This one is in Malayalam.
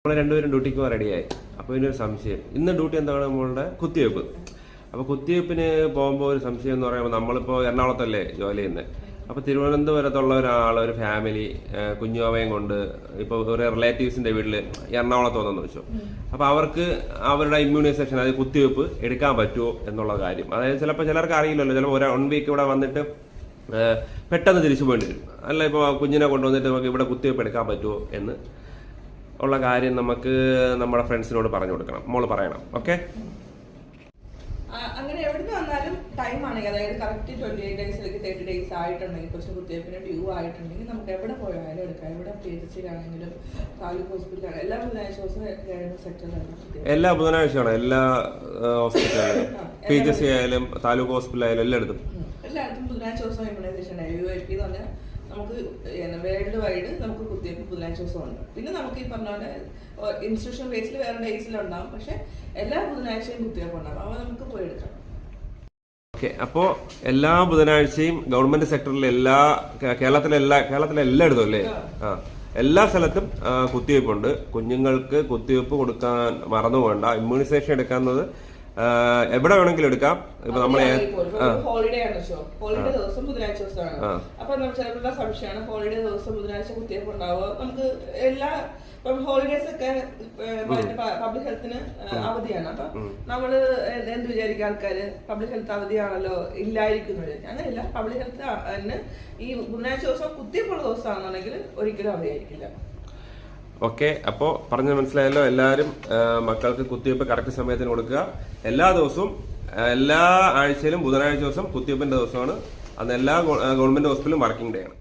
നമ്മൾ രണ്ടുപേരും ഡ്യൂട്ടിക്ക് റെഡിയായി. അപ്പോൾ ഇതിനൊരു സംശയം, ഇന്ന് ഡ്യൂട്ടി എന്താണ്? നമ്മളുടെ കുത്തിവയ്പ്പ്. അപ്പോൾ കുത്തിവയ്പ്പിന് പോകുമ്പോൾ ഒരു സംശയം എന്ന് പറയുമ്പോൾ, നമ്മളിപ്പോൾ എറണാകുളത്തല്ലേ ജോലി ചെയ്യുന്നത്. അപ്പോൾ തിരുവനന്തപുരത്തുള്ള ഒരു ഫാമിലി കുഞ്ഞുമാവയും കൊണ്ട് ഇപ്പോൾ ഒരു റിലേറ്റീവ്സിന്റെ വീട്ടിൽ എറണാകുളത്ത് വന്നെന്ന് വെച്ചു. അപ്പോൾ അവർക്ക് അവരുടെ ഇമ്മ്യൂണൈസേഷൻ, അതായത് കുത്തിവയ്പ്പ് എടുക്കാൻ പറ്റുമോ എന്നുള്ള കാര്യം, അതായത് ചിലപ്പോൾ ചിലർക്ക് അറിയില്ലല്ലോ. ചിലപ്പോൾ 1 വീക്ക് ഇവിടെ വന്നിട്ട് പെട്ടെന്ന് തിരിച്ചു പോകേണ്ടി വരും. അല്ല, ഇപ്പോൾ കുഞ്ഞിനെ കൊണ്ടുവന്നിട്ട് നമുക്ക് ഇവിടെ കുത്തിവയ്പ്പ് എടുക്കാൻ പറ്റുമോ എന്ന് ഉള്ള കാര്യം നമുക്ക് നമ്മുടെ ഫ്രണ്ട്സിനോട് പറഞ്ഞു കൊടുക്കണം. മോള് പറയണം. ഓക്കെ, അങ്ങനെ എവിടെ വന്നാലും ടൈം ആണെങ്കിൽ, അതായത് കറക്റ്റ് 28 days അല്ലെങ്കിൽ 30 days ആയിട്ടുണ്ടെങ്കിൽ, കുറച്ച് കുത്തിവയ്പ്പിന് ഡ്യൂ ആയിട്ടുണ്ടെങ്കിൽ നമുക്ക് എവിടെ പോയാലും എടുക്കാം. എവിടെ PHC-യിലാണെങ്കിലും താലൂക്ക് ഹോസ്പിറ്റലാണ്, എല്ലാ ബുധനാഴ്ച ദിവസവും ഗവൺമെന്റ് സെക്ടറിലാണ്. എല്ലാ ബുധനാഴ്ചയാണ് എല്ലാ ഹോസ്പിറ്റലിലും, PHC ആയാലും താലൂക്ക് ഹോസ്പിറ്റലായാലും എല്ലായിടത്തും ബുധനാഴ്ച ദിവസം ഇമ്മ്യൂണൈസേഷൻ UIP എന്ന് പറഞ്ഞാൽ നമുക്ക് വേൾഡ് വൈഡ് നമുക്ക് കുത്തിവയ്പ്പ് ബുധനാഴ്ച ദിവസം ഉണ്ട്. പിന്നെ നമുക്ക് ഈ പറഞ്ഞ പോലെ ഇൻസ്റ്റിറ്റ്യൂഷൻ ബേസിൽ വേറെ ഡേയ്സിലുണ്ടാവും, പക്ഷെ എല്ലാ ബുധനാഴ്ചയും കുത്തിവയ്പ്പ് ഉണ്ടാവും. അപ്പോൾ നമുക്ക് പോയി എടുക്കാം. ഓക്കെ, അപ്പോൾ എല്ലാ ബുധനാഴ്ചയും ഗവൺമെന്റ് സെക്ടറിലെ കേരളത്തിലെ എല്ലായിടത്തും അല്ലേ? എല്ലാ സ്ഥലത്തും കുത്തിവയ്പ്പുണ്ട്. കുഞ്ഞുങ്ങൾക്ക് കുത്തിവയ്പ്പ് കൊടുക്കാൻ മറന്നു പോകണ്ട. ഇമ്മ്യൂണൈസേഷൻ എടുക്കുന്നത് എവിടെ വേണമെങ്കിലും എടുക്കാം. ഇപ്പൊ നമ്മളെ ഹോളിഡേ ആണ്, ഹോളിഡേ ദിവസം ബുധനാഴ്ച ദിവസമാണ്. അപ്പൊ നമ്മൾ ചിലരുടെ സംശയമാണ്, ഹോളിഡേ ദിവസം ബുധനാഴ്ച കുത്തിവയ്പ്പ് ഉണ്ടാവുക. നമുക്ക് എല്ലാ ഹോളിഡേസ് ഒക്കെ പബ്ലിക് ഹെൽത്തിന് അവധിയാണ്. അപ്പൊ നമ്മള് എന്ത് വിചാരിക്കും ആൾക്കാര്, പബ്ലിക് ഹെൽത്ത് അവധിയാണല്ലോ ഇല്ലായിരിക്കുന്നത്. അങ്ങനെയല്ല, പബ്ലിക് ഹെൽത്ത് ഈ ബുധനാഴ്ച ദിവസം കുത്തിവയ്പ്പുള്ള ദിവസമാണെന്നുണ്ടെങ്കിൽ ഒരിക്കലും അവധിയായിരിക്കില്ല. ഓക്കെ, അപ്പോൾ പറഞ്ഞ് മനസ്സിലായല്ലോ. എല്ലാവരും മക്കൾക്ക് കുത്തിവയ്പ്പ് കറക്റ്റ് സമയത്തിന് കൊടുക്കുക. എല്ലാ ദിവസവും, എല്ലാ ആഴ്ചയിലും ബുധനാഴ്ച ദിവസം കുത്തിവയ്പ്പിന്റെ ദിവസമാണ്. അന്ന് എല്ലാ ഗവൺമെന്റ് ഹോസ്പിറ്റലും വർക്കിംഗ് ഡേ ആണ്.